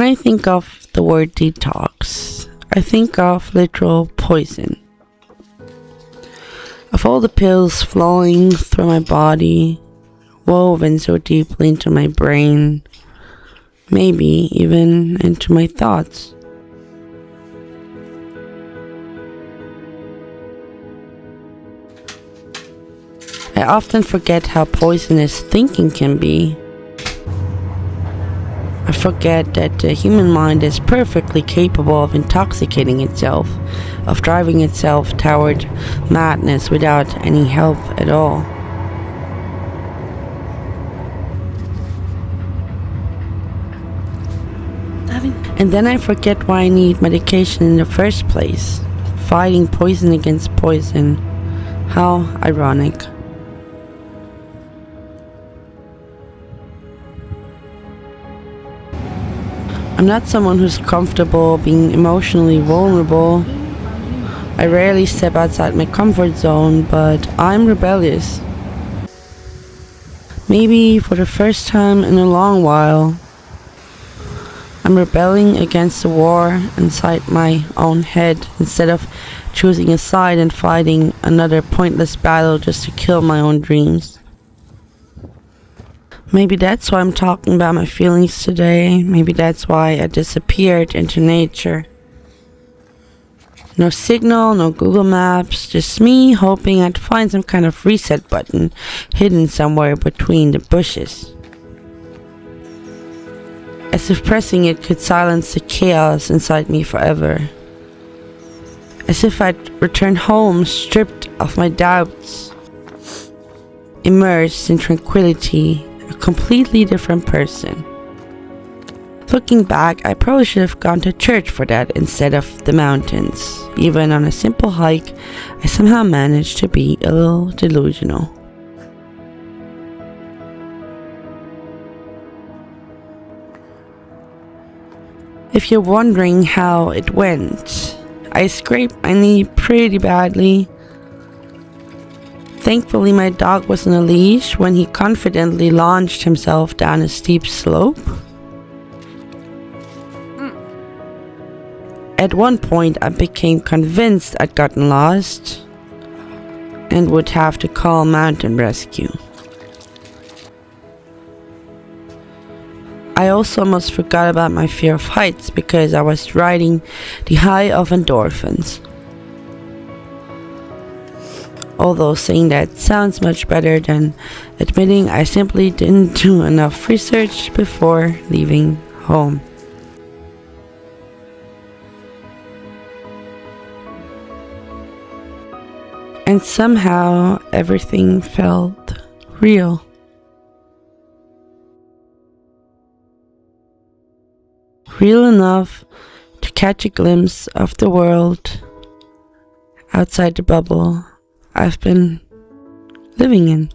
I think of the word detox, I think of literal poison. Of all the pills flowing through my body, woven so deeply into my brain, maybe even into my thoughts. I often forget how poisonous thinking can be. I forget that the human mind is perfectly capable of intoxicating itself, of driving itself toward madness without any help at all. And then I forget why I need medication in the first place. Fighting poison against poison. How ironic. I'm not someone who's comfortable being emotionally vulnerable. I rarely step outside my comfort zone, but I'm rebellious. Maybe for the first time in a long while, I'm rebelling against the war inside my own head instead of choosing a side and fighting another pointless battle just to kill my own dreams. Maybe that's why I'm talking about my feelings today. Maybe that's why I disappeared into nature. No signal, no Google Maps, just me hoping I'd find some kind of reset button hidden somewhere between the bushes. As if pressing it could silence the chaos inside me forever. As if I'd return home stripped of my doubts, immersed in tranquility, a completely different person. Looking back, I probably should have gone to church for that instead of the mountains. Even on a simple hike, I somehow managed to be a little delusional. If you're wondering how it went, I scraped my knee pretty badly. Thankfully, my dog was on a leash when he confidently launched himself down a steep slope. At one point, I became convinced I'd gotten lost and would have to call mountain rescue. I also almost forgot about my fear of heights because I was riding the high of endorphins. Although saying that sounds much better than admitting I simply didn't do enough research before leaving home. And somehow everything felt real. Real enough to catch a glimpse of the world outside the bubble I've been living in.